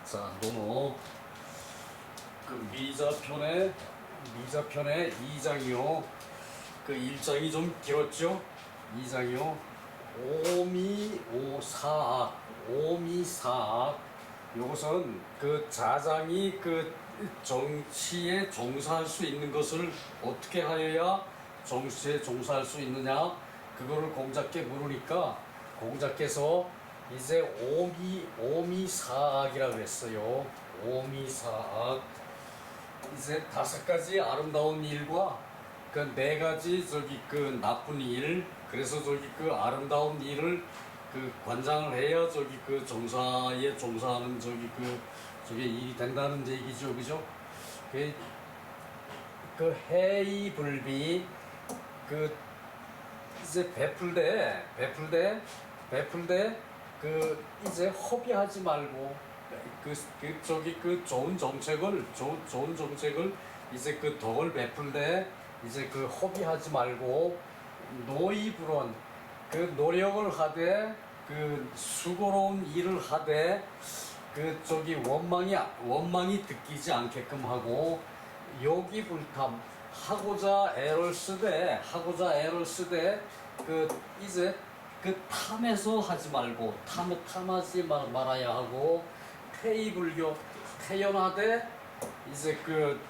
자, 노노 그 미자편의 2장이요. 그 1장이 좀 길었죠. 2장이요. 오미사악. 요것은 그 자장이 그 정치에 종사할 수 있는 것을 어떻게 하여야 정치에 종사할 수 있느냐, 그거를 공자께 물으니까 공자께서 이제 오미사악이라고 했어요. 오미사악. 이제 5가지 아름다운 일과 그 4가지 그 나쁜 일, 그래서 그 아름다운 일을 그 관장을 해야 그 정사에 종사하는 저게 일이 된다는 얘기죠, 그죠? 그 해이불비, 그 이제 베풀되 그 이제 허비하지 말고 그 좋은 정책을 이제 그 덕을 베풀되 이제 그 허비하지 말고 노이불원, 그 노력을 하되 그 수고로운 일을 하되 그 원망이 느끼지 않게끔 하고, 요기불탐, 하고자 애를 쓰되 그 이제 그 탐에서 하지 말고 탐하지 말아야 하고, 태이불교, 태연하되 이제 그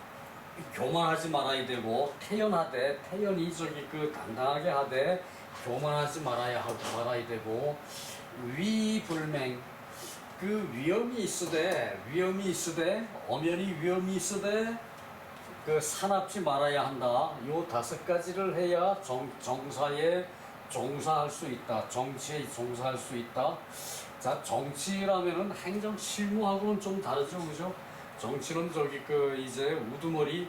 교만하지 말아야 되고, 태연이 그 당당하게 하되 교만하지 말아야 되고, 위불맹, 그 위험이 있으되 엄연히 위험이 있으되 그 사납지 말아야 한다. 요 5가지를 해야 정사에 종사할 수 있다. 정치에 종사할 수 있다. 자, 정치라면은 행정 실무하고는 좀 다르죠, 그죠? 정치는 그 이제 우두머리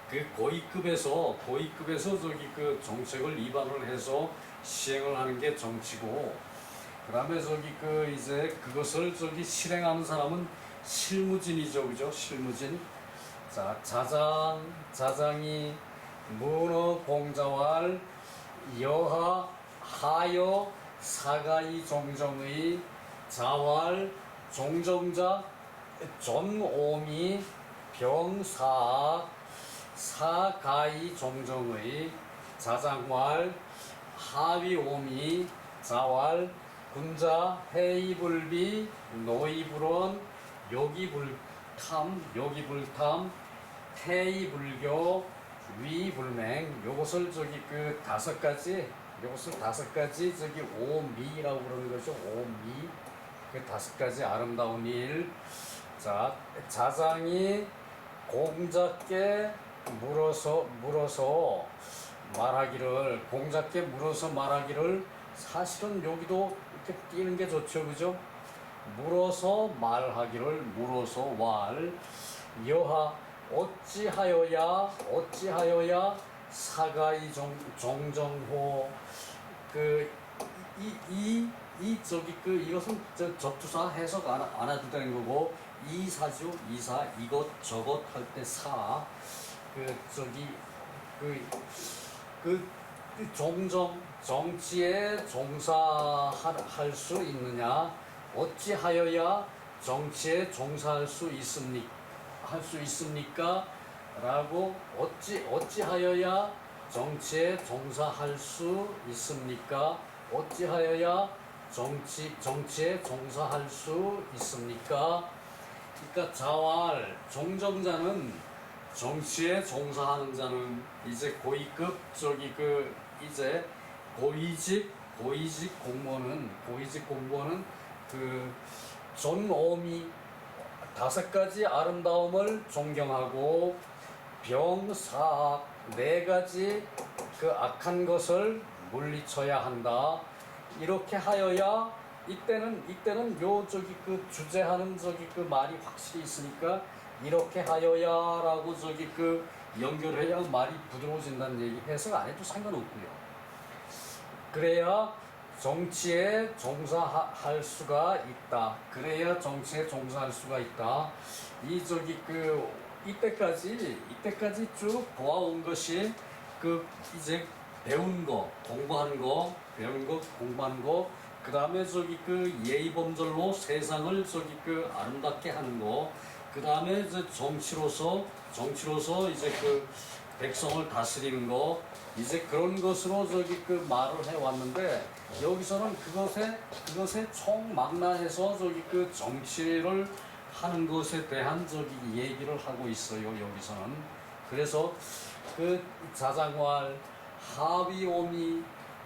그 고위급에서 그 정책을 입안을 해서 시행을 하는 게 정치고, 그다음에 그 이제 그것을 실행하는 사람은 실무진이죠, 그죠? 실무진. 자, 자장이 문어 공자왈 여하 하여 사가이 종정의 자왈 종정자 존오미 병사악 사가이 종정의 자장왈 하위오미 자왈 군자 해이불비 노이불원 요기불탐 태이불교 위불맹. 요것을 그 5가지, 오미라고 그러는 거죠. 오미. 그 5가지 아름다운 일. 자, 자장이 공자께 물어서 말하기를, 사실은 여기도 이렇게 띄는 게 좋죠, 그죠? 물어서 말하기를, 여하 어찌하여야 사가이 종정호, 이것은 접두사 해석 안 해도 되는 거고, 이사죠. 이것 저것 할 때 사, 정치에 종사할 수 있느냐, 어찌하여야 정치에 종사할 수 있습니까? 라고, 어찌하여야 정치에 종사할 수 있습니까? 어찌하여야 정치에 종사할 수 있습니까? 그러니까 자왈, 종정자는, 정치에 종사하는 자는 이제 고위급, 이제 고위직 공무원은 그 존오미, 5가지 아름다움을 존경하고, 병사악, 4가지 그 악한 것을 물리쳐야 한다. 이렇게 하여야, 이때는 그 주제하는 그 말이 확실히 있으니까, 이렇게 하여야라고 그 연결해야 말이 부드러워진다는 얘기, 해석 안 해도 상관없고요. 그래야 정치에 종사할 수가 있다. 이때까지 쭉 보아온 것이 이제 배운 거, 공부한 거, 그 다음에 저기 그 예의범절로 세상을 저기 그 아름답게 하는 거, 그 다음에 이제 정치로서 이제 그 백성을 다스리는 거, 이제 그런 것으로 저기 그 말을 해왔는데, 여기서는 그것에 총망라해서 저기 그 정치를 하는 것에 대한 저기 얘기를 하고 있어요. 여기서는. 그래서 그 자장왈 하비오미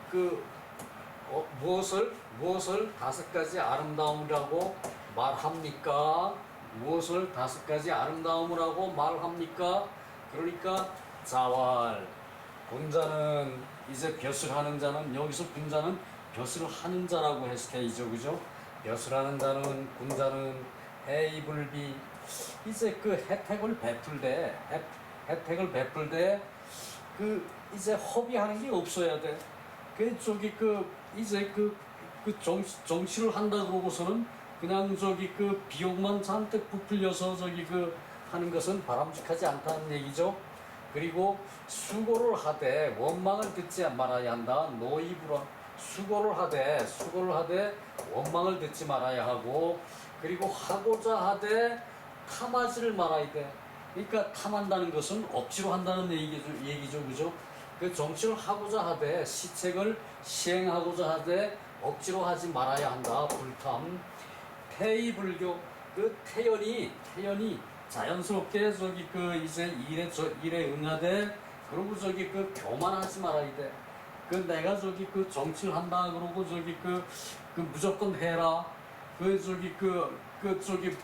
그 무엇을 다섯 가지 아름다움이라고 말합니까? 무엇을 다섯 가지 아름다움이라고 말합니까? 그러니까 자왈 군자는 이제 벼슬 하는 자는 여기서 군자는 벼슬 하는 자라고 해석해야죠, 그죠? 벼슬 하는 자는 군자는 해이불비 이제 그 혜택을 베풀되 그 이제 허비하는 게 없어야 돼. 그 저기 그 이제 그 정치를 한다 그러고서는 그냥 저기 그 비용만 잔뜩 부풀려서 저기 그 하는 것은 바람직하지 않다는 얘기죠. 그리고 수고를 하되 원망을 듣지 말아야 한다. 노이브라 수고를 하되 원망을 듣지 말아야 하고, 그리고 하고자 하되 탐하지를 말아야 돼. 그러니까 탐한다는 것은 억지로 한다는 얘기죠, 그죠? 그 정치를 하고자 하되 시책을 시행하고자 하되 억지로 하지 말아야 한다. 불탐. 태의불교 그 태연이 자연스럽게 저기 그 이제 일에 응하되, 그리고 저기 그 교만하지 말아야 돼. 그 내가 저기 그 정치를 한다 그러고 저기 그 무조건 해라. 그 저기 저기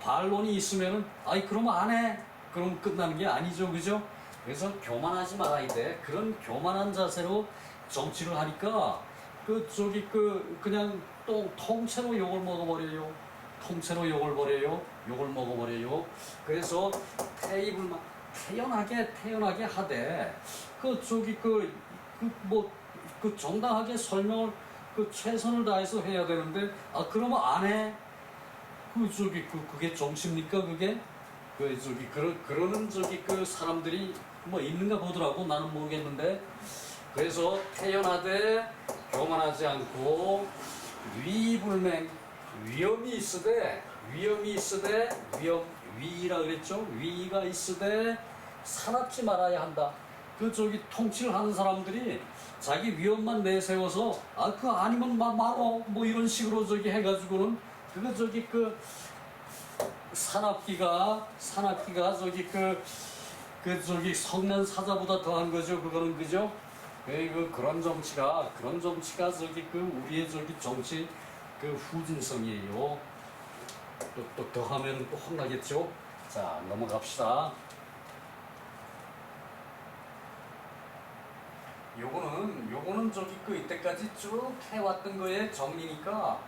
반론이 있으면은 아이 그러면 안 해. 그럼 끝나는 게 아니죠, 그죠? 그래서 교만하지 말아야 돼. 그런 교만한 자세로 정치를 하니까 그 저기 그냥 또 통째로 욕을 먹어버려요. 욕을 먹어버려요. 그래서 태입을 태연하게 하되 그 저기 정당하게 설명을 최선을 다해서 해야 되는데 그러면 안 해. 그게 정치입니까 그게? 그러는 사람들이 뭐 있는가 보더라고. 나는 모르겠는데. 그래서 태연하되 교만하지 않고 위불맹 위험이 있으되 위라 그랬죠. 위가 있으되 사납지 말아야 한다. 통치를 하는 사람들이 자기 위험만 내세워서 그거 아니면 말어 뭐 이런 식으로 해가지고는 사납기가 성난 사자보다 더한 거죠. 그거는 그죠? 그런 정치가 우리의 정치 후진성이에요. 또 더하면 또 혼나겠죠. 자, 넘어갑시다. 요거는 이때까지 쭉 해왔던 거에 정리니까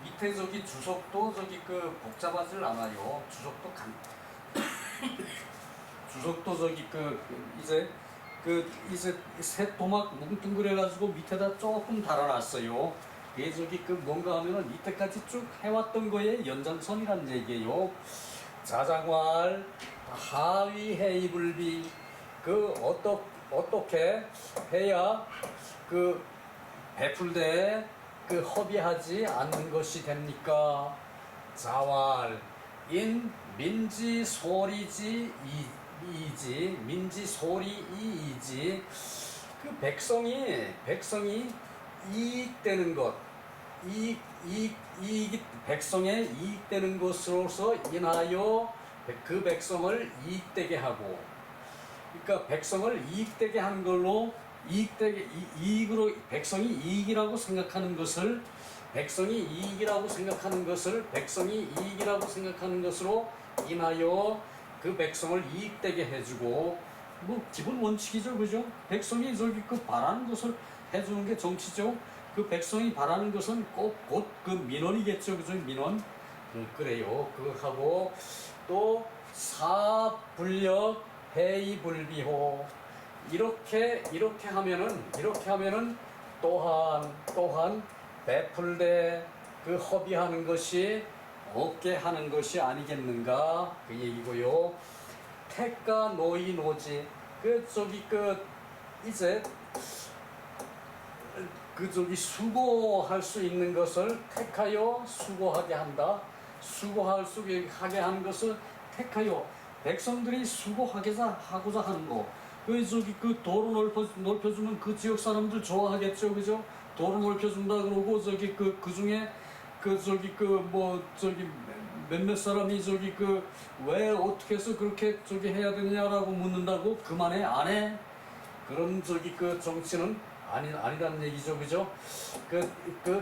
밑에 주석도 복잡하질 않아요. 주석도 이제 새 토막 뭉뚱그려가지고 밑에다 조금 달아놨어요. 이게 뭔가 하면은 이때까지 쭉 해왔던 거에 연장선이란 얘기예요. 자장왈 하위 해이불비 어떻게 해야 베풀되 허비하지 않는 것이 됩니까? 자왈 인 민지 소리지 민지 소리 이이지 백성이 이익되는 것 백성에 이익되는 것으로서 인하여 그 백성을 이익되게 하고, 그러니까 백성을 이익되게 하는 걸로 이익으로 백성이 이익이라고 생각하는 것을 백성이 이익이라고 생각하는 것으로 인하여 그 백성을 이익되게 해주고, 뭐 기본 원칙이죠, 그죠? 백성이 바라는 것을 해주는 게 정치죠. 백성이 바라는 것은 곧 민원이겠죠, 그죠? 민원. 그래요. 하고 또 사불력 해이불비호 이렇게 하면은 또한 베풀되 허비하는 것이 없게 하는 것이 아니겠는가 그 얘기고요. 택가 노이 노지 이제 그 저기 수고할 수 있는 것을 택하여 수고하게 한다. 수고할 수 하게 하는 것을 택하여 백성들이 하고자 하는 거. 그 저기 그 도로 넓혀주면 그 지역 사람들 좋아하겠죠, 그죠? 도로 넓혀준다 그러고 저기 그 중에 그 저기 그 뭐 저기 몇몇 사람이 저기 그 왜 어떻게 해서 그렇게 저기 해야 되느냐라고 묻는다고 그만해 안 해? 그런 저기 그 정치는 아니라는 얘기죠, 그죠?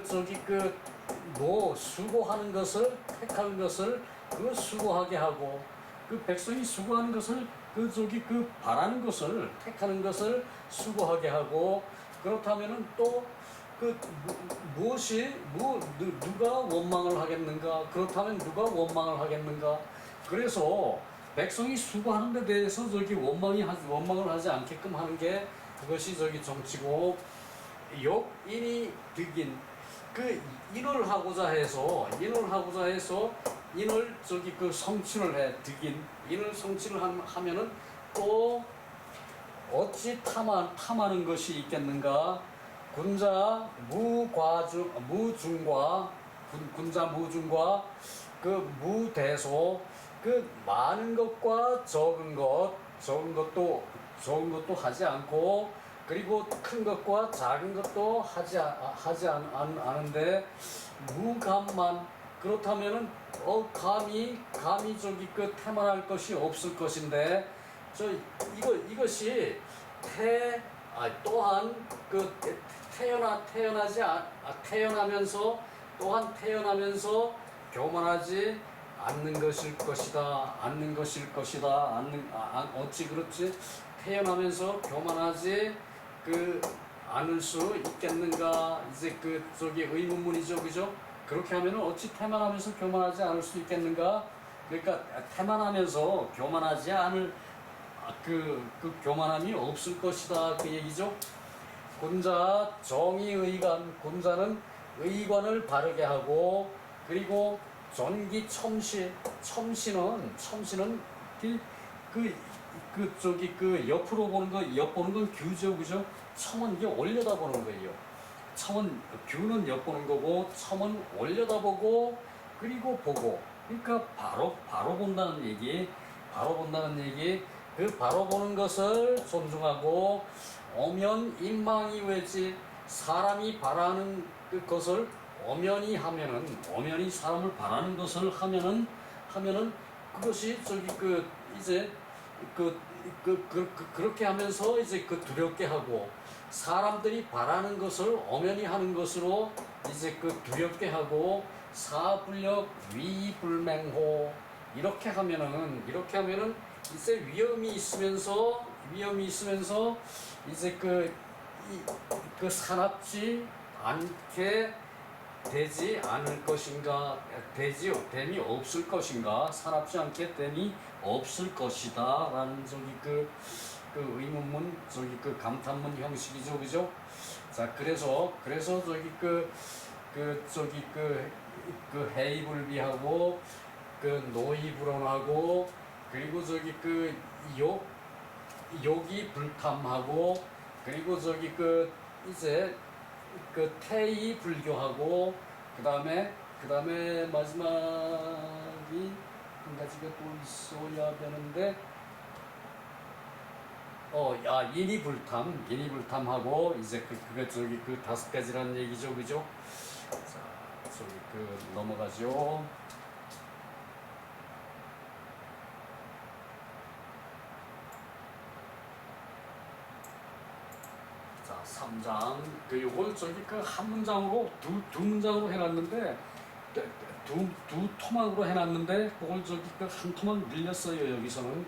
저기 뭐 수고하는 것을 택하는 것을 그 수고하게 하고 그 백성이 수고하는 것을 그 저기 그 바라는 것을 택하는 것을 수고하게 하고 그렇다면은 또 그 무엇이 누가 원망을 하겠는가? 그렇다면 누가 원망을 하겠는가? 그래서 백성이 수고하는 데 대해서 저기 원망을 하지 않게끔 하는 게 그것이 저기 정치고 인이 득인 그 인을 하고자 해서 인을 저기 그 성취를 해 득인 인을 성취를 하면은 또 어찌 탐하는 것이 있겠는가? 군자 무중과 군자 무중과 그 무대소 그 많은 것과 적은 것도 하지 않고 그리고 큰 것과 작은 것도 하지 않은데 무감만 그렇다면은 감히 저기 그 태만할 것이 없을 것인데 이것이 또한 그 태어나면서 교만하지 않는 것일 것이다. 어찌 그렇지? 태어나면서 교만하지 않을 수 있겠는가? 이제 그 저기 의문문이죠, 그죠? 그렇게 하면은 어찌 태만하면서 교만하지 않을 수 있겠는가? 그러니까 태만하면서 교만하지 않을 그 교만함이 없을 것이다 그 얘기죠. 군자 정의의관 군자는 의관을 바르게 하고 그리고 전기 첨시는 저기 옆으로 보는 거 엿보는 건 규죠, 그죠? 첨은 이게 올려다 보는 거예요. 규는 엿보는 거고 첨은 올려다 보고 그리고 보고 그러니까 바로 본다는 얘기. 그 바로 보는 것을 존중하고 엄연 인망이 왜지 사람이 바라는 것을 엄연히 사람을 바라는 것을 하면은 그것이 저기 이제 그렇게 하면서 이제 두렵게 하고 사람들이 바라는 것을 엄연히 하는 것으로 이제 두렵게 하고 사불력 위불맹호 이렇게 하면은 이제 위험이 있으면서 이제 사납지 않게 되지 않을 것인가 됨이 없을 것인가 사납지 않게 됨이 없을 것이다 라는 저기 의문문 저기 감탄문 형식이죠, 그죠? 자 그래서 저기 해이불비하고 노이불언하고 그리고 저기 욕이 불탐하고 그리고 저기 이제 태이 불교하고 그다음에 마지막이 한 가지가 또 있어야 되는데 인이 불탐하고 이제 그게 저기 다섯 가지라는 얘기죠, 그죠? 자 저기 넘어가죠. 자, 3장. 요걸 저기 한 문장으로 두 문장으로 해놨는데 두 토막으로 해놨는데 그걸 저기 한 토막 늘렸어요. 여기서는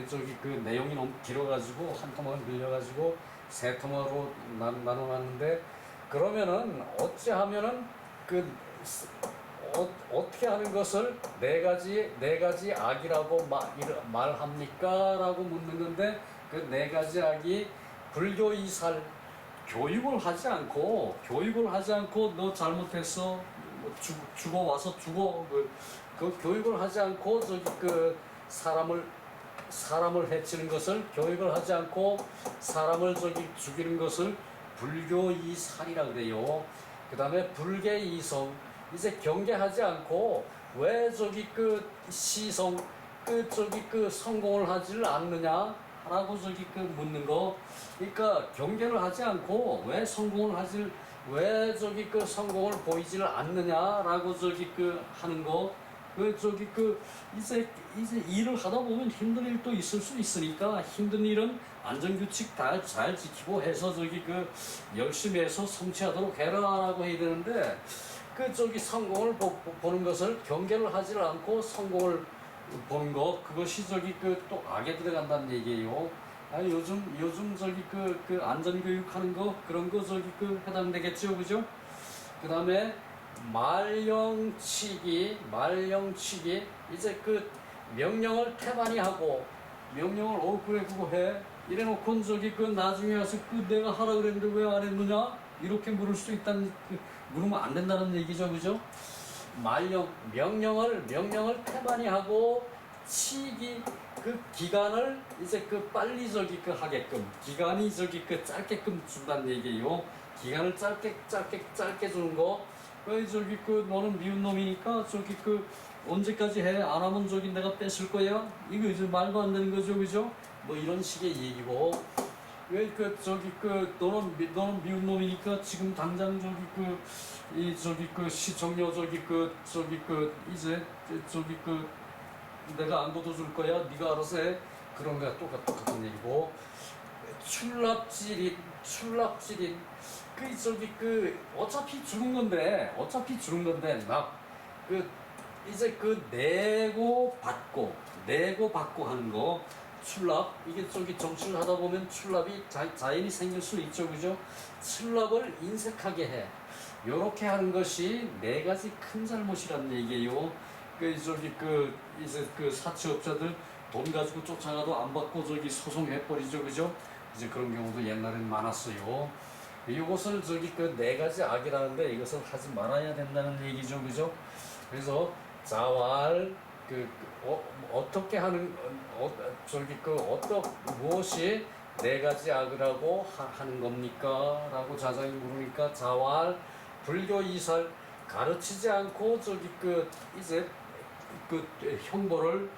저기 내용이 너무 길어가지고 한 토막을 늘려가지고 세 토막으로 나눠놨는데 그러면은 어찌하면은 어떻게 하는 것을 네 가지 악이라고 말합니까? 라고 묻는 건데 그 네 가지 악이 불교 이살 교육을 하지 않고 너 잘못했어 죽어 와서 죽어 그 교육을 하지 않고 저기 사람을 해치는 것을 교육을 하지 않고 사람을 저기 죽이는 것을 불교 이살이라 그래요. 그 다음에 불계 이성. 이제 경계하지 않고 왜 저기 그 시성 그 저기 그 성공을 하지를 않느냐라고 저기 그 묻는 거. 그러니까 경계를 하지 않고 왜 성공을 하질 왜 저기 그 성공을 보이지를 않느냐라고 저기 그 하는 거. 그 저기 그 이제 일을 하다 보면 힘든 일도 있을 수 있으니까 힘든 일은 안전규칙 잘 지키고 해서 저기 그 열심히 해서 성취하도록 해라라고 해야 되는데 그 저기 성공을 보는 것을 경계를 하지 않고 성공을 보는 거 그것이 저기 그 또 악에 들어간다는 얘기예요. 아 요즘 저기 그 안전교육 하는 거 그런 거 저기 그 해당되겠죠, 그죠? 그 다음에 말령치기 이제 그 명령을 태반히 하고 명령을 그래 그거 해 이래놓고 저기 그 나중에 와서 그 내가 하라 그랬는데 왜 안 했느냐 이렇게 물을 수 있다는 물으면 안 된다는 얘기죠, 그죠? 명령을 태반히 하고 치기 그 기간을 이제 그 빨리 저기 그 하게끔 기간이 저기 그 짧게끔 준다는 얘기예요. 기간을 짧게 주는 거. 왜 저기 그 너는 미운 놈이니까 저기 그 언제까지 해? 안 하면 저기 내가 뺏을 거야? 이거 이제 말도 안 되는 거죠, 그죠? 뭐 이런 식의 얘기고. 왜 그 저기 그 너는 미운 놈이니까 지금 당장 저기 그 이 저기 그 시청료 저기 그 이제 저기 그 내가 안 걷어줄 거야. 네가 알아서 해. 그런 거야 똑같은 얘기고. 출납질인 그 저기 그 어차피 죽은 건데 나 그 이제 그 내고 받고 하는 거 출납 이게 저기 정치를 하다 보면 출납이 자연히 생길 수 있죠, 그죠? 출납을 인색하게 해. 요렇게 하는 것이 네 가지 큰 잘못이라는 얘기예요. 그 저기 그 이제 그 사채업자들 돈 가지고 쫓아가도 안 받고 저기 소송해버리죠, 그죠? 이제 그런 경우도 옛날엔 많았어요. 이것을 저기 그 네 가지 악이라는데 이것을 하지 말아야 된다는 얘기죠, 그죠? 그래서 자활 어떻게 하는 저기 그 무엇이 네 가지 악이라고 하는 겁니까?라고 자장이 물으니까 자활 불교 이살 가르치지 않고 저기 그 이제 그 형벌을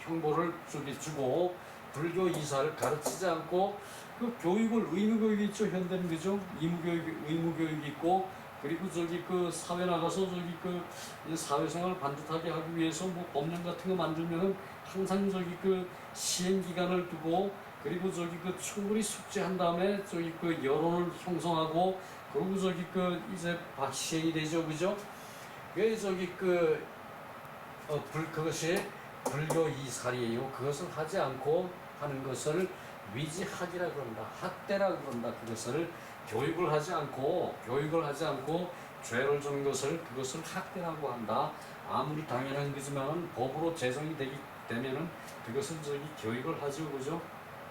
저기 주고 불교 이사를 가르치지 않고 그 교육을 의무교육 있죠, 현대는, 그죠? 의무교육 있고 그리고 저기 그 사회 나가서 저기 그 사회생활 반듯하게 하기 위해서 뭐 법령 같은 거 만들면은 항상 저기 그 시행 기간을 두고 그리고 저기 그 충분히 숙지한 다음에 저기 그 여론을 형성하고 그리고 저기 그 이제 시행이 되죠, 그죠? 그 저기 그것이 불교 이살이에요. 그것을 하지 않고 하는 것을 위지학이라 그런다. 학대라 그런다. 그것을 교육을 하지 않고 죄를 주는 것을 그것을 학대라고 한다. 아무리 당연한 거지만 법으로 제정이 되면은 그것은 저기 교육을 하죠, 그죠?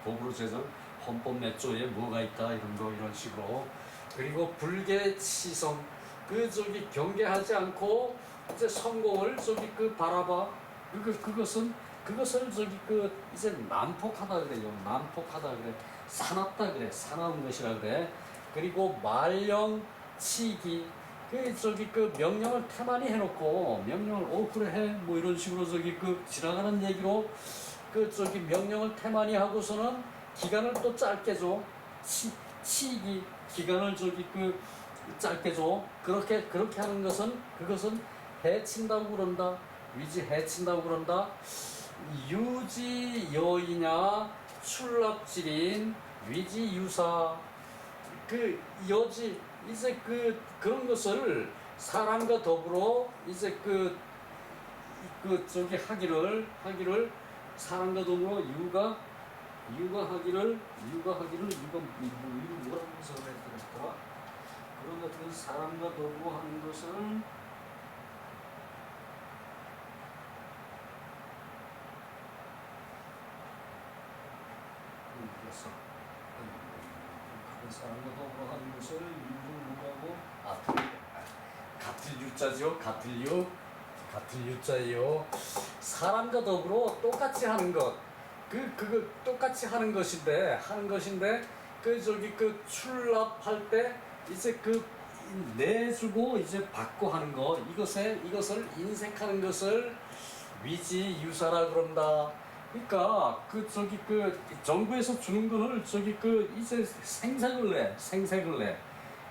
법으로 제정, 헌법 몇 조에 뭐가 있다 이런 식으로. 그리고 불계 치성 그 저기 경계하지 않고 이제 성공을 저기 그 바라봐. 그것을 저기 그 이제 난폭하다 그래요. 난폭하다 그래. 사납다 그래. 사나운 것이라 그래. 그리고 말령치기 그 저기 그 명령을 태만히 해놓고 명령을 그래 해 뭐 이런 식으로 저기 그 지나가는 얘기로 그 저기 명령을 태만히 하고서는 기간을 또 짧게 줘. 치기 기간을 저기 그 짧게 줘. 그렇게 하는 것은 그것은 해친다고 그런다. 위지 해친다고 그런다. 유지여이냐 출납질인 위지유사 그 여지 이제 그런 것을 사람과 더불어 이제 저기 하기를 사람과 더불어 육아하기를 뭐라고 설명했더라. 그런 것들은 사람과 더불어 하는 것을 그래서 사람과 더불어 하는 것을 유무하고 같은 유자죠. 같은 유자예요. 사람과 더불어 똑같이 하는 것. 똑같이 하는 것인데 그 저기 그 출납할 때 이제 그 내주고 이제 받고 하는 거 이것을 인색하는 것을 위지 유사라 그런다. 그러니까 그 저기 그 정부에서 주는 거를 저기 그 이제 생색을 내.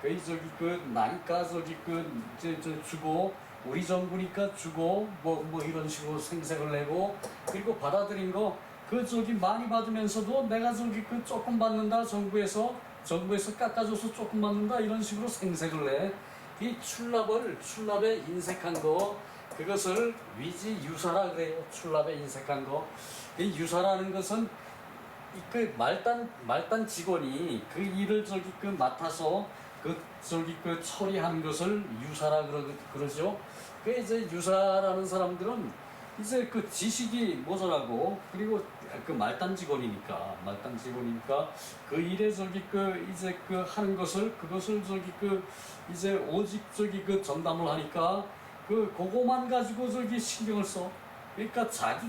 그 저기 그 나니까 저기 그 이제 저 주고 우리 정부니까 주고 뭐 이런 식으로 생색을 내고 그리고 받아들인 거 그 저기 많이 받으면서도 내가 저기 그 조금 받는다 정부에서 깎아줘서 조금 받는다 이런 식으로 생색을 내. 이 출납에 인색한 거 그것을 위지 유사라 그래요. 출납에 인색한 거. 이 유사라는 것은 그 말단 직원이 그 일을 저기 그 맡아서 그 저기 그 처리하는 것을 유사라 그러죠. 그 이제 유사라는 사람들은 이제 그 지식이 모자라고 그리고 그 말단 직원이니까 그 일에 저기 그 이제 그 하는 그것을 저기 그 이제 오직 저기 그 전담을 하니까 그거만 가지고 저기 신경을 써. 그러니까 자기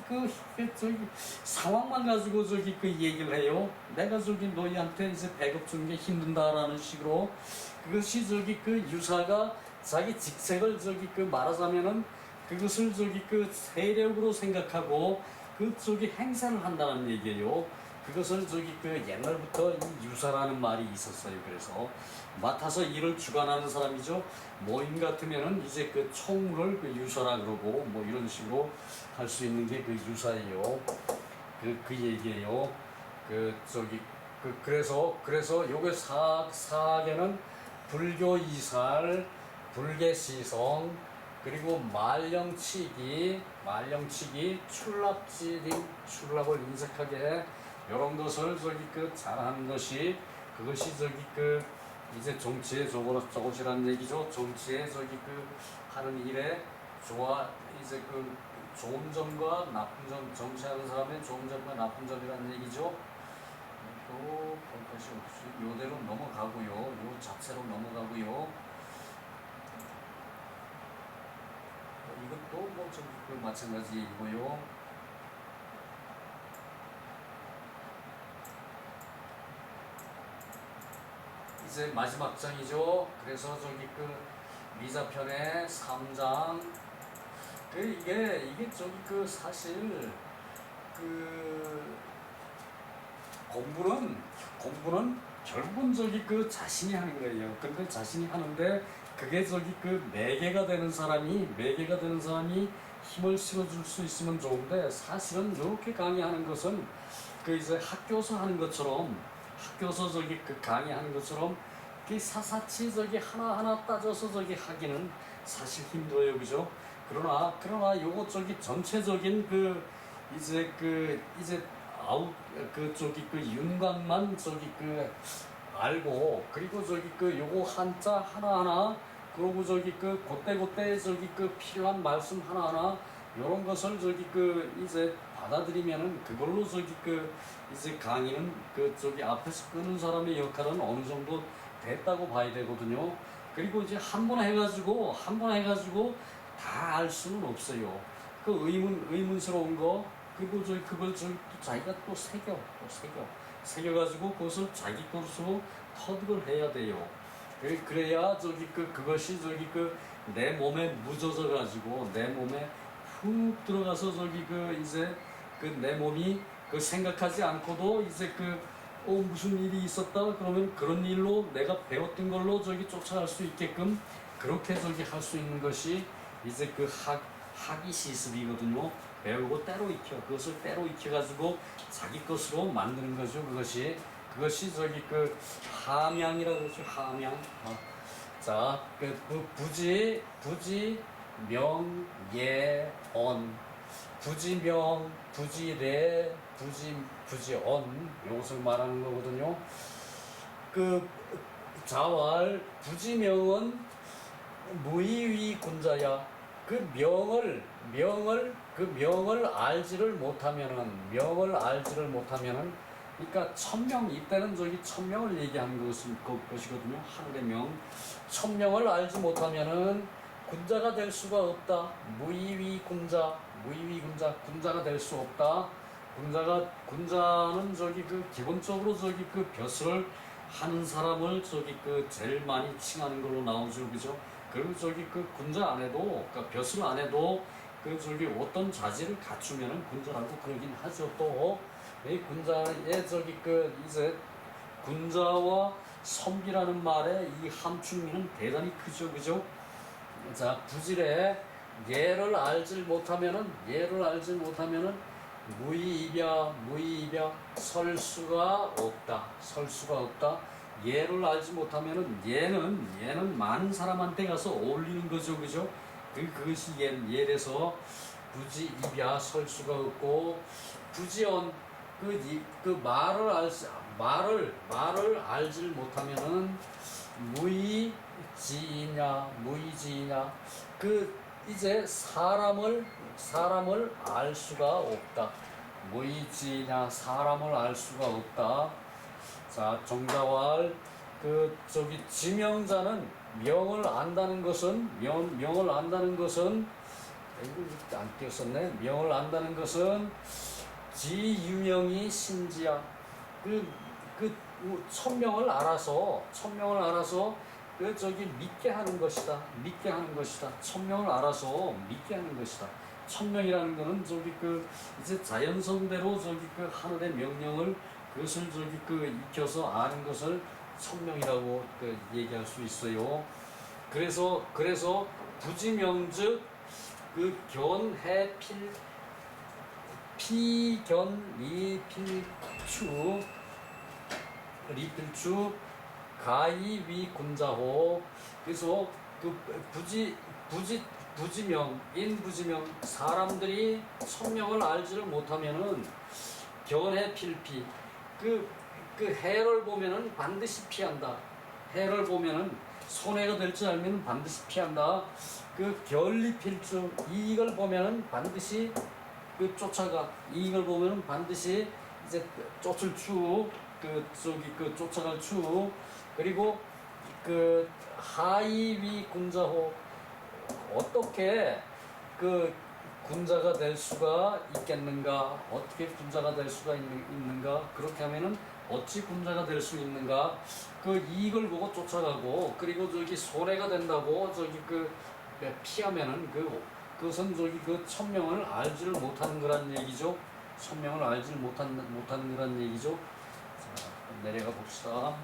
저기 상황만 가지고 저기 그 얘기를 해요. 내가 저기 너희한테 이제 배급 주는 게 힘든다라는 식으로 그것이 저기 그 유사가 자기 직책을 저기 그 말하자면은 그것을 저기 그 세력으로 생각하고 그 저기 행사를 한다는 얘기예요. 그것을 저기 그 옛날부터 이 유사라는 말이 있었어요. 그래서 맡아서 일을 주관하는 사람이죠. 모임 같으면은 이제 그 총무를 그 유사라 그러고 뭐 이런 식으로 할 수 있는 게 그 유사예요. 그 얘기예요. 그 저기 그래서 요게 사학에는 불교 이살, 불계시성 그리고 말령치기, 출납을 인색하게 이런 것을 저기 그 잘하는 것이 그것이 저기 그 이제 정치에 저것이라는 얘기죠. 정치에 저기 그 하는 일에 이제 그 좋은 점과 나쁜 점, 정치하는 사람의 좋은 점과 나쁜 점이라는 얘기죠. 또 볼 것이 없이 요대로 넘어가고요. 요 자체로 넘어가고요. 이것도 뭐 저기 그 마찬가지이고요. 이제 마지막 장이죠. 그래서 저기 그 미자편의 3장 이게 저기 그 사실 그 공부는 결국은 저기 그 자신이 하는 거예요. 근데 자신이 하는데 그게 저기 그 매개가 되는 사람이 힘을 실어줄 수 있으면 좋은데 사실은 이렇게 강의하는 것은 그 이제 학교에서 하는 것처럼 학교에서 저기 그 강의하는 것처럼 그 사사치 저기 하나하나 따져서 저기 하기는 사실 힘들어요. 그죠? 그러나 요거 저기 전체적인 이제 저기 그 윤곽만 저기 그 알고 그리고 저기 그 요거 한자 하나하나 그리고 저기 그 그때 저기 그 필요한 말씀 하나하나 요런 것을 저기 그 이제 받아들이면은 그걸로 저기 그 이제 강의는 그 저기 앞에서 끄는 사람의 역할은 어느 정도 됐다고 봐야 되거든요. 그리고 이제 한 번 해가지고 다 알 수는 없어요. 그 의문스러운 거 그리고 그걸 또 자기가 또 새겨가지고 그것을 자기 것으로 터득을 해야 돼요. 그래야 저기 그것이 저기 내 몸에 묻어져 가지고 내 몸에 훅 들어가서 저기 이제 내 몸이 생각하지 않고도 이제 무슨 일이 있었다 그러면 그런 일로 내가 배웠던 걸로 저기 쫓아갈 수 있게끔 그렇게 저기 할 수 있는 것이 이제 학이 시습이거든요. 배우고 그것을 때로 익혀가지고 자기 것으로 만드는 거죠. 그것이 저기 함양이라고 그러죠. 함양. 자, 부지, 명, 예, 언. 부지명, 부지례, 부지언. 요것을 말하는 거거든요. 자왈, 부지명은 무의위 군자야. 명을 알지를 못하면은 그러니까 천명 이때는 저기 천명을 얘기하는 것이거든요. 하늘의 명. 천명을 알지 못하면은 군자가 될 수가 없다. 무의위 군자가 될 수 없다. 군자는 저기 기본적으로 저기 벼슬을 하는 사람을 저기 그 제일 많이 칭하는 걸로 나오죠, 그죠? 그리고 저기 그 군자 안 해도, 그러니까 벼슬 안 해도 그 저기 어떤 자질을 갖추면은 군자라고 그러긴 하죠. 또 이 군자의 저기 그 이제 군자와 선비라는 말에 이 함축미는 대단히 크죠, 그죠? 자, 부질에 얘를 알지 못하면은 무의입야 설 수가 없다. 얘를 알지 못하면은 얘는 많은 사람한테 가서 어울리는 거죠, 그죠? 그것이 예래서 부지입야 설 수가 없고 부지언 그 말을 알지 못하면은 무의지이냐 그 이제 사람을 알 수가 없다. 무의지이냐 사람을 알 수가 없다. 자, 정자왈 그 저기 지명자는 명을 안다는 것은 이거 안 띄었었네. 명을 안다는 것은 지유명이 신지야. 그 천명을 알아서 그 저기 믿게 하는 것이다. 천명을 알아서 믿게 하는 것이다. 천명이라는 거는 저기 그 이제 자연성대로 저기 그 하늘의 명령을 그것을 저기 그 익혀서 아는 것을 천명이라고 그 얘기할 수 있어요. 그래서 부지명즉 그 견해필 피견 리필추 가이위 군자호. 그래서 그 부지명 사람들이 천명을 알지를 못하면은 견해필피 그 해를 보면은 반드시 피한다. 해를 보면은 손해가 될 줄 알면 반드시 피한다. 그 결리필주 이익을 보면은 반드시 그 쫓아가. 이익을 보면은 반드시 이제 쫓을 추. 쫓아갈 추. 그리고 그 하이위 군자호 어떻게 그 군자가 될 수가 있겠는가? 어떻게 군자가 될 수가 있는가? 그렇게 하면은 어찌 군자가 될 수 있는가? 그 이익을 보고 쫓아가고 그리고 저기 손해가 된다고 저기 그 피하면은 그것은 저기 그 천명을 알지를 못하는 거란 얘기죠. 천명을 알지를 못하는 거란 얘기죠. 자, 내려가 봅시다.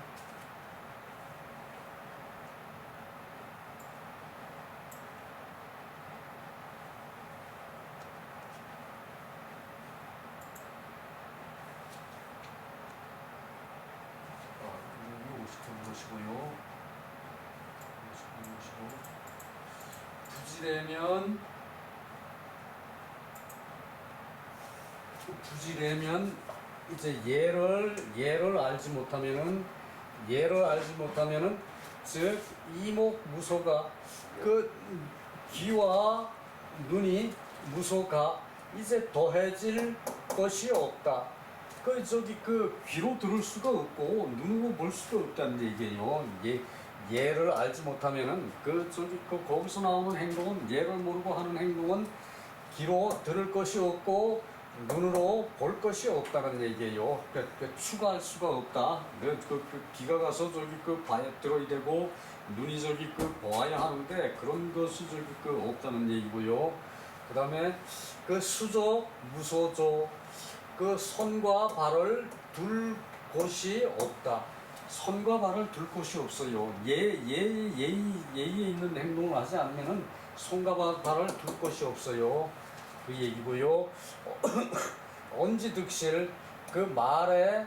부지되면 이제 얘를 알지 못하면은 즉 이목무소가 그 귀와 눈이 무소가 이제 더해질 것이 없다. 그 저기 그 귀로 들을 수가 없고 눈으로 볼 수가 없다는 얘기예요. 얘를 알지 못하면은 그 저기 그 거기서 나오는 행동은 얘를 모르고 하는 행동은 귀로 들을 것이 없고 눈으로 볼 것이 없다는 얘기예요. 추가할 수가 없다. 귀가 가서 저기 들어야 되고 눈이 저기 보아야 하는데 그런 것이 저기 없다는 얘기고요. 그 다음에 그 수조, 무소조, 그 손과 발을 둘 곳이 없다. 손과 발을 둘 곳이 없어요. 예의에 있는 행동을 하지 않으면은 손과 발을 둘 곳이 없어요. 그 얘기고요. 언지득실 그 말에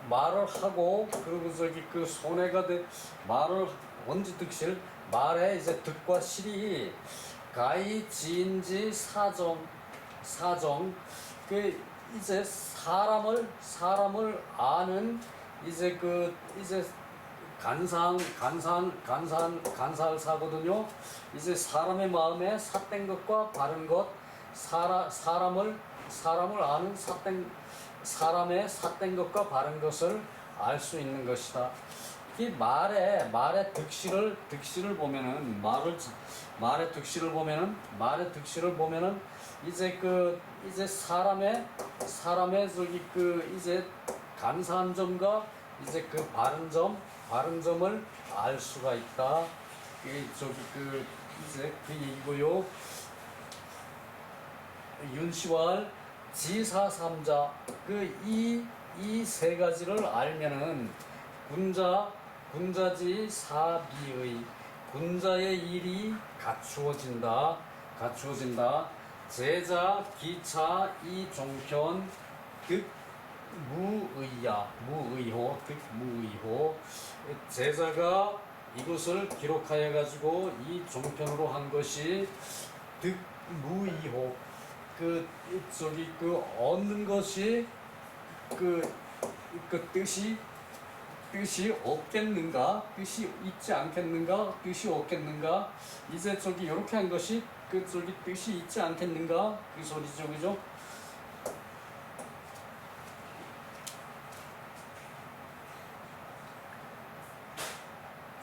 말을 하고 그리고 손해가 된 말을 언지득실 말에 이제 득과 실이 가히 지인지 사정 그 이제 사람을 아는 이제 간살사거든요. 이제 사람의 마음에 삿된 것과 바른 것, 사람을 아는 사람의 삿된 것과 바른 것을 알 수 있는 것이다. 이 말의 득실을 보면은 말의 득실을 보면은 이제 사람의 이제 간사한 점과 이제 그 바른 점을 알 수가 있다. 저기 이제 그 얘기고요. 윤시왈 지사삼자 이 세 가지를 알면은 군자지 사비의 군자의 일이 갖추어진다. 제자 기차 이종편 득 무의호 제자가 이것을 기록하여 가지고 이 종편으로 한 것이 득무의호 얻는 것이 뜻이 없겠는가? 뜻이 있지 않겠는가? 뜻이 없겠는가? 이제 이렇게 한 것이 뜻이 있지 않겠는가? 그 소리죠, 그죠?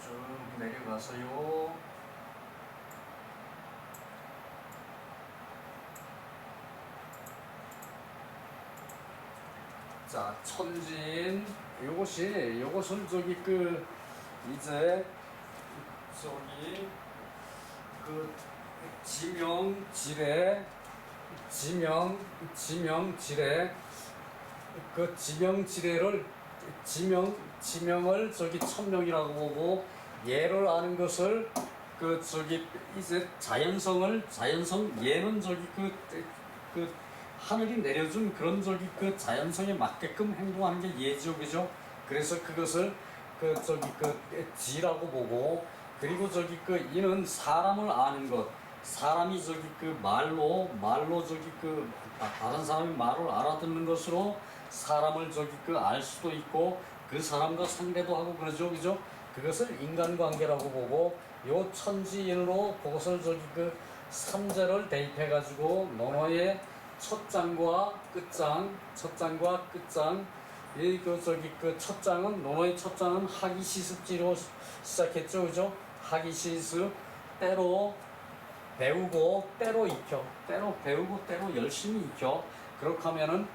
쭉 내려가서요. 자, 천진 요것은 이제 지명지례 지명을 천명이라고 보고 예를 아는 것을 이제 자연성 예는 하늘이 내려준 그런 자연성에 맞게끔 행동하는 게 예죠, 그죠? 그래서 그것을 지라고 보고, 그리고 이는 사람을 아는 것, 사람이 말로 다른 사람이 말을 알아듣는 것으로 사람을 알 수도 있고 그 사람과 상대도 하고 그러죠, 그죠? 그것을 인간관계라고 보고, 요 천지인으로 그것을 삼재를 대입해 가지고 논어의 첫 장과 끝장, 첫 장은 논어의 첫 장은 하기시습지로 시작했죠, 그죠? 하기시습, 때로 배우고 때로 익혀, 때로 배우고 때로 열심히 익혀. 그렇게 하면은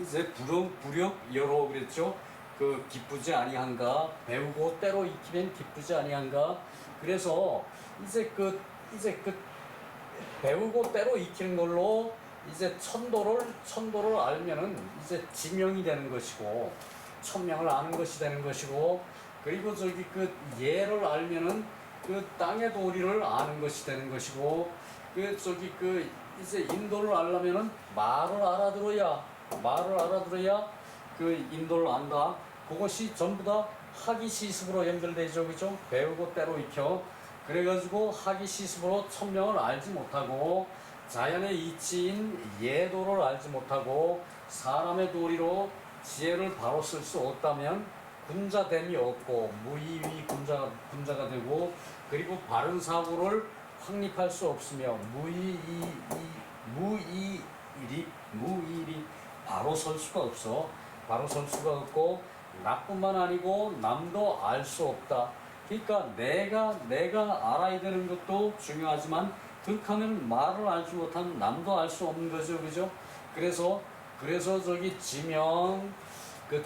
이제 불역여로 그랬죠. 기쁘지 아니한가, 배우고 때로 익히면 기쁘지 아니한가. 그래서 이제 배우고 때로 익히는 걸로 이제 천도를 알면은 이제 지명이 되는 것이고, 천명을 아는 것이 되는 것이고, 그리고 예를 알면은 땅의 도리를 아는 것이 되는 것이고, 이제 인도를 알려면은 말을 알아들어야 인도를 안다. 그것이 전부 다 하기시습으로 연결되죠, 그죠? 배우고 때로 익혀. 그래가지고 하기시습으로 천명을 알지 못하고, 자연의 이치인 예도를 알지 못하고, 사람의 도리로 지혜를 바로 쓸 수 없다면 군자됨이 없고 무의위 군자가 되고, 그리고 바른 사고를 확립할 수 없으며 무의일이 바로 설 수가 없고, 나뿐만 아니고 남도 알 수 없다. 그러니까 내가 알아야 되는 것도 중요하지만, 그렇게 하면 말을 알지 못하면 남도 알 수 없는 거죠, 그죠? 그래서 지명,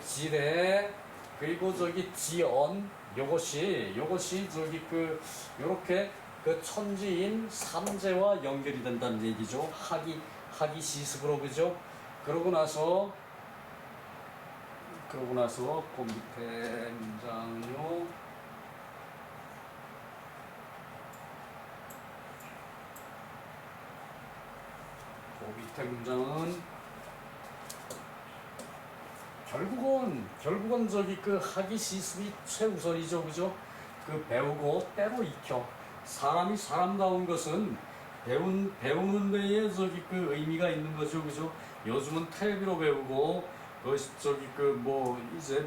지례, 그리고 지언, 요것이 요렇게 천지인 삼재와 연결이 된다는 얘기죠. 하기시습으로, 그죠? 그러고 나서 그 밑에 문장요. 그 밑에 문장은 결국은 하기시습이 최우선이죠, 그죠? 배우고 때로 익혀. 사람이 사람다운 것은 배우는 데에 의미가 있는 거죠, 그죠? 요즘은 텔레비로 배우고, 이제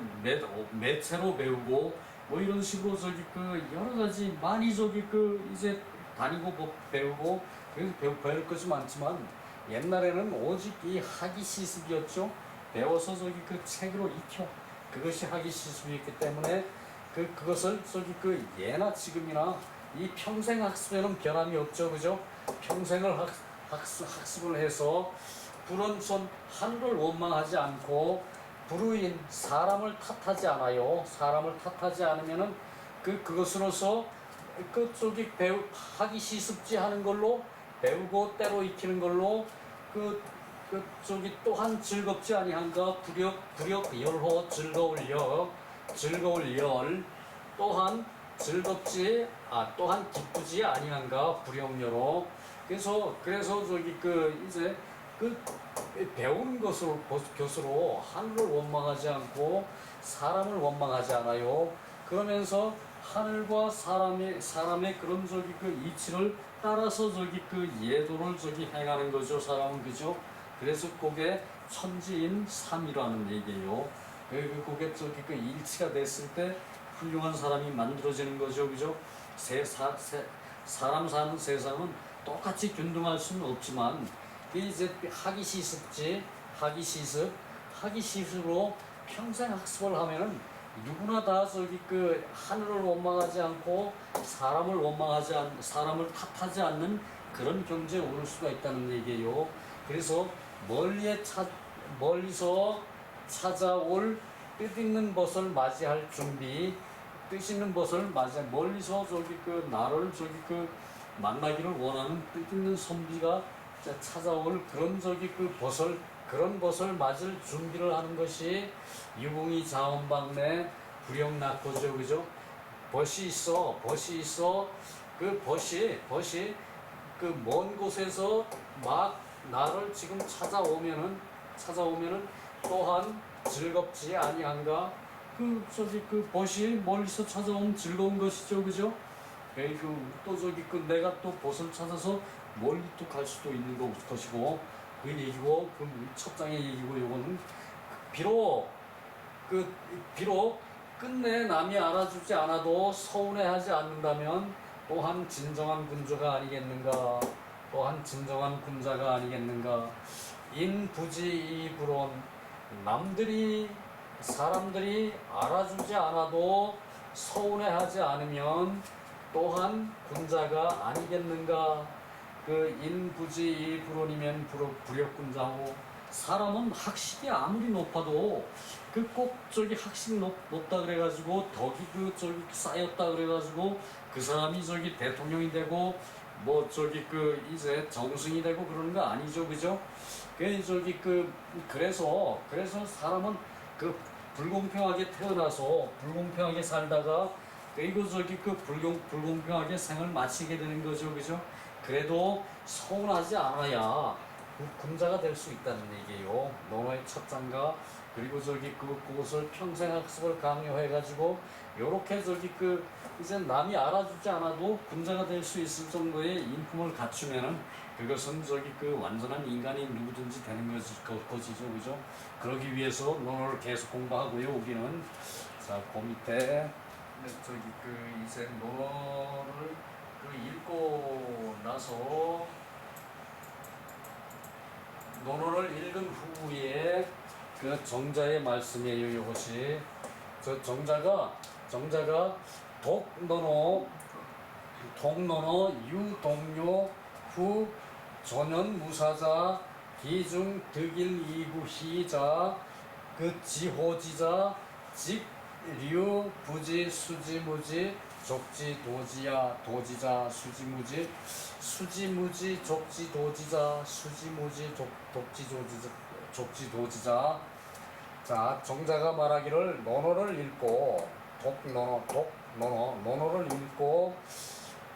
매체로 배우고, 이런 식으로 여러 가지 많이 이제 다니고 배우고, 그래서 배울 것이 많지만, 옛날에는 오직 이 하기시습이었죠. 배워서 책으로 익혀. 그것이 하기시습이었기 때문에 그것을 예나 지금이나 이 평생 학습에는 변함이 없죠, 그죠? 평생을 학습을 해서 불언천 하늘을 원망하지 않고 불의인 사람을 탓하지 않아요. 사람을 탓하지 않으면은 그것으로서 그쪽이 하기 시습지 하는 걸로 배우고 때로 익히는 걸로 그쪽이 또한 즐겁지 아니한가. 불역 열호 즐거울 열 또한 즐겁지 또한 기쁘지 아니한가. 불역열호. 그래서 저기 이제 배우는 것으로 하늘을 원망하지 않고 사람을 원망하지 않아요. 그러면서 하늘과 사람의 그런 이치를 따라서 예도를 행하는 거죠. 사람은 그죠. 그래서 그게 천지인 삼이라는 얘기예요. 그게 일치가 됐을 때 훌륭한 사람이 만들어지는 거죠. 그죠. 사람 사는 세상은 똑같이 균등할 수는 없지만 이제 하기 시습으로 평생 학습을 하면은 누구나 다 하늘을 원망하지 않고 사람을 탓하지 않는 그런 경지에 오를 수가 있다는 얘기예요. 그래서 멀리서 찾아올 뜻있는 벗을 맞이할 준비, 뜻있는 벗을 멀리서 나를 만나기를 원하는 뜻있는 선비가 찾아올 그런 벗을 맞을 준비를 하는 것이 유궁이 자원방내 불역낙고죠. 그죠? 벗이 있어. 그 벗이 먼 곳에서 막 나를 지금 찾아오면은 또한 즐겁지 아니한가. 벗이 멀리서 찾아오면 즐거운 것이죠. 그죠? 또 내가 또 벗을 찾아서 멀리 또 갈 수도 있는 것이고, 그 얘기고, 첫 장의 얘기고, 요거는 비록 끝내 남이 알아주지 않아도 서운해하지 않는다면 또한 진정한 군주가 아니겠는가. 또한 진정한 군자가 아니겠는가. 인부지이불온, 사람들이 알아주지 않아도 서운해하지 않으면 또한 군자가 아니겠는가. 인부지이불온이면 불역군자고, 사람은 학식이 아무리 높아도 꼭 학식이 높다 그래가지고 덕이 쌓였다 그래가지고 그 사람이 대통령이 되고 이제 정승이 되고 그러는 거 아니죠. 그죠? 그래서 사람은 불공평하게 태어나서 불공평하게 살다가 그리고 불공평하게 생을 마치게 되는 거죠. 그죠? 그래도 서운하지 않아야 군자가 될 수 있다는 얘기예요. 논어의 첫 장과 그리고 그것을 평생 학습을 강요해가지고 요렇게 이제 남이 알아주지 않아도 군자가 될 수 있을 정도의 인품을 갖추면은 그것은 완전한 인간이 누구든지 되는 것이죠. 그죠? 그러기 위해서 논어를 계속 공부하고요. 여기는 그 밑에 이제 논어를 읽고 나서 논어를 읽은 후에 정자의 말씀이에요. 이것이 정자가 동논어 유동요 후 전연무사자 기중 득일 이구 희자 지호지자 직류 부지 수지무지 족지 도지자 수지무지 족지 도지자 수지무지 족지 도지자. 자, 정자가 말하기를 논어를 읽고 논어를 읽고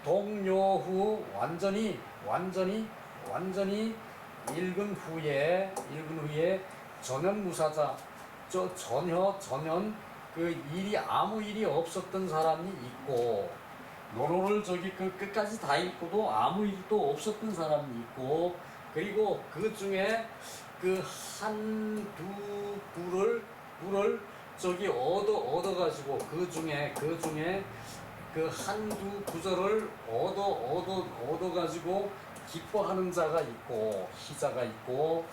동요후 완전히 읽은 후에 전연무사자 전혀 아무 일이 없었던 사람이 있고, 논어를 끝까지 다 읽고도 아무 일도 없었던 사람이 있고, 그리고 그 중에 한두 구를 얻어가지고 그 중에 한두 구절을 얻어가지고 기뻐하는 자가 있고 희자가 있고,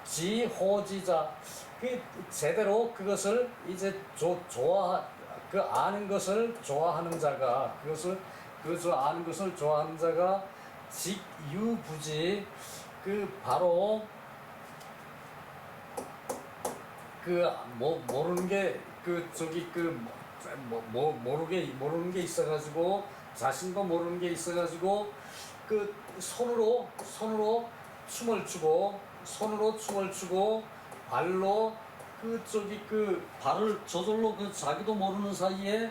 지호지자 제대로 그것을 이제 아는 것을 좋아하는 자가 아는 것을 좋아하는 자가 직유부지 바로 모르는 게 모르는 게 있어가지고 자신도 모르는 게 있어가지고 손으로 춤을 추고 발로 발을 저절로 자기도 모르는 사이에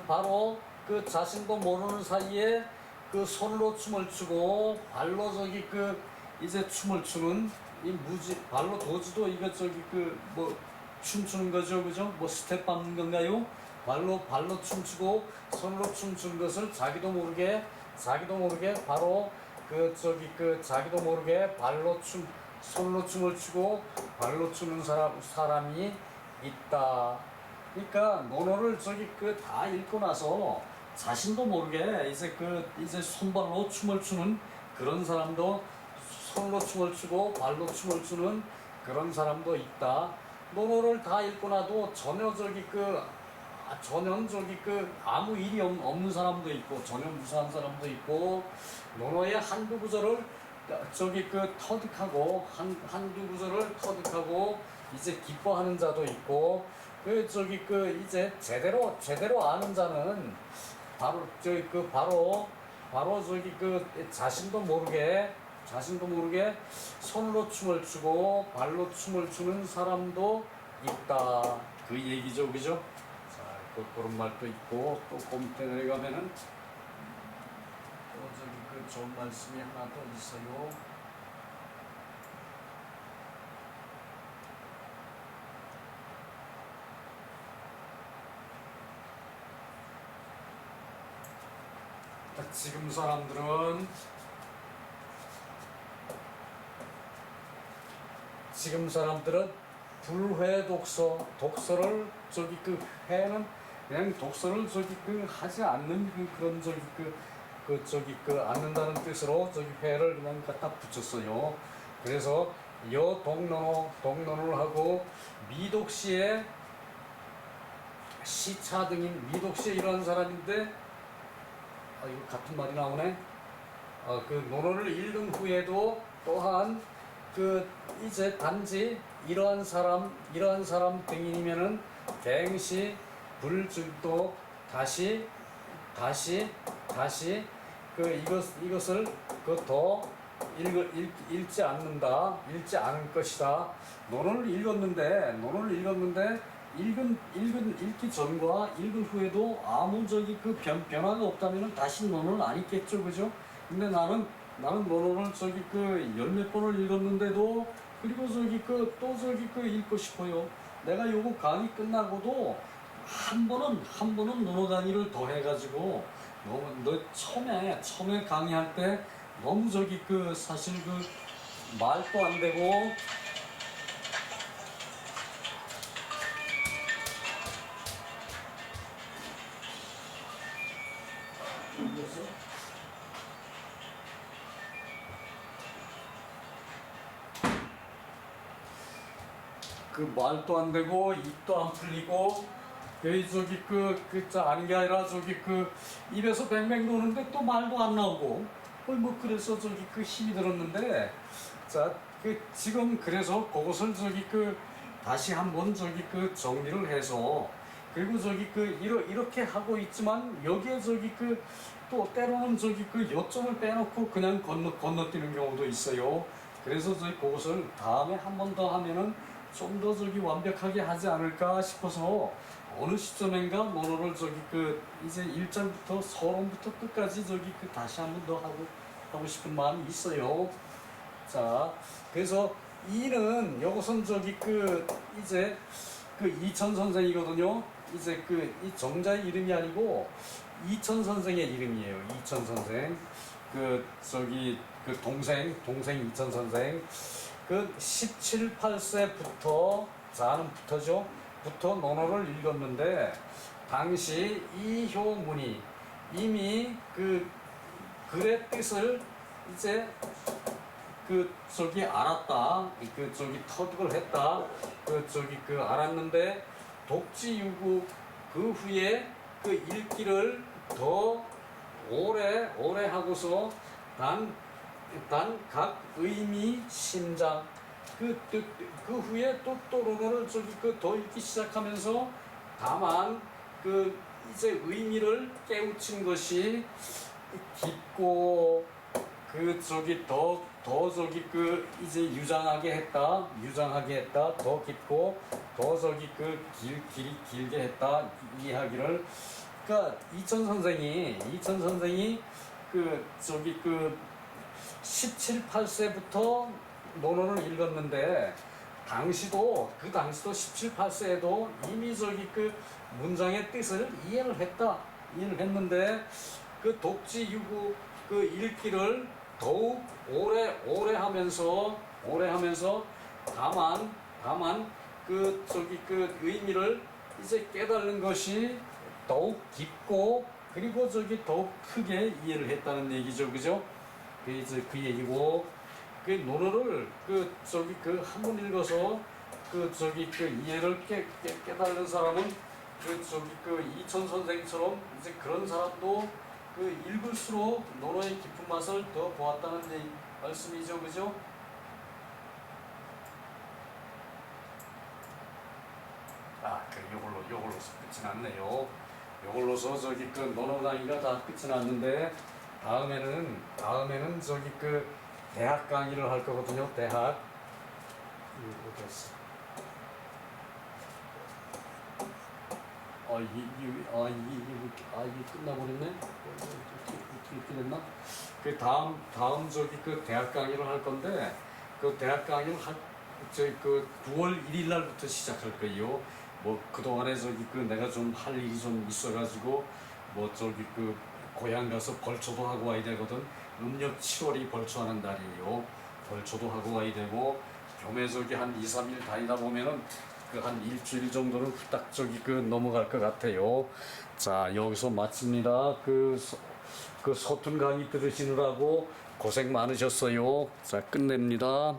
바로 자신도 모르는 사이에 손으로 춤을 추고 발로 이제 춤을 추는 이 발로 도지도 이거 춤추는 거죠, 그죠? 뭐 스텝 밟는 건가요? 발로 춤추고 손으로 춤추는 것을 자기도 모르게 바로 자기도 모르게 손으로 춤을 추고 발로 추는 사람이 있다. 그러니까 논어를 다 읽고 나서 자신도 모르게 이제 손발로 춤을 추는 그런 사람도, 손으로 춤을 추고 발로 춤을 추는 그런 사람도 있다. 논어를 다 읽고 나도 전혀 아무 일이 없는 사람도 있고 전혀 무사한 사람도 있고, 논어의 한두 구절을 터득하고 한두 구절을 터득하고 이제 기뻐하는 자도 있고, 이제 제대로 아는 자는 바로 자신도 모르게 손으로 춤을 추고 발로 춤을 추는 사람도 있다, 그 얘기죠, 그죠? 자, 그런 말도 있고, 또 밑에 내려가면은 또 좋은 말씀이 하나 더 있어요. 지금 사람들은 불회 독서를 회는 그냥 독서를 하지 않는 그런 않는다는 뜻으로 회를 그냥 갖다 붙였어요. 그래서 동론을 하고 미독시에 시차등인 미독시에 이런 사람인데, 이거 같은 말이 나오네. 논어를 읽은 후에도 또한 이제 단지 이러한 사람 등이면은 갱시 불증도 다시 이것을 더 읽지 않을 것이다. 논어를 읽었는데 읽기 전과 읽은 후에도 아무 변화가 없다면 다시 논어를 안 읽겠죠, 그죠? 근데 나는 논어를 열 몇 번을 읽었는데도, 그리고 또 읽고 싶어요. 내가 요거 강의 끝나고도 한 번은 논어 강의를 더 해가지고, 너 처음에 강의할 때 너무 사실 말도 안 되고 말도 안 되고 입도 안 풀리고 아는 게 아니라 입에서 뱅뱅 도는데 또 말도 안 나오고, 그래서 힘이 들었는데, 자 지금 그래서 그것을 다시 한번 정리를 해서, 그리고 이렇게 하고 있지만 여기에 또 때로는 요점을 빼놓고 그냥 건너뛰는 경우도 있어요. 그래서 그것을 다음에 한 번 더 하면은 좀 더 완벽하게 하지 않을까 싶어서, 어느 시점인가 논어를 이제 1절부터 서론부터 끝까지 다시 한 번 더 하고 싶은 마음이 있어요. 자, 그래서 이는 요것은 이제 이천 선생이거든요. 이제 이 정자의 이름이 아니고 이천 선생의 이름이에요. 이천 선생. 동생 이천 선생. 17, 18세부터, 자는 부터 논어를 읽었는데, 당시 이효문이 이미 글의 뜻을 이제 알았다. 터득을 했다. 알았는데, 독지유구 그 후에 읽기를 더 오래 하고서 단 각 의미 심장, 그 후에 또 또로를 저기 더 읽기 시작하면서 다만 이제 의미를 깨우친 것이 깊고 이제 유장하게 했다, 더 깊고 더 길게 했다 이야기를. 그러니까 이천 선생이 17, 8세부터 논어를 읽었는데 그 당시도 17, 8세에도 이미 문장의 뜻을 이해를 했는데 독지 유구 읽기를 더욱 오래 하면서 다만 의미를 이제 깨달는 것이 더욱 깊고 그리고 더욱 크게 이해를 했다는 얘기죠, 그죠? 이제 그 얘기고, 논어를 한 번 읽어서 이해를 깨달는 사람은 이천 선생처럼 이제 그런 사람도 읽을수록 논어의 깊은 맛을 더 보았다는 말씀이죠, 그죠? 요걸로서 끝이 났네요. 요걸로서 논어 강의가 다 끝이 났는데 다음에는 대학 강의를 할 거거든요. 대학. 이게 끝나버렸네. 어떻게 됐나? 다음 대학 강의를 할 건데 대학 강의를 9월 1일 날부터 시작할 거예요. 뭐 그동안에 내가 좀 할 일이 좀 있어가지고 고향 가서 벌초도 하고 와야 되거든. 음력 7월이 벌초하는 달이에요. 벌초도 하고 와야 되고 교매 한 2, 3일 다니다 보면은 한 일주일 정도는 후딱 넘어갈 것 같아요. 자, 여기서 마칩니다. 서툰 강의 들으시느라고 고생 많으셨어요. 자, 끝냅니다.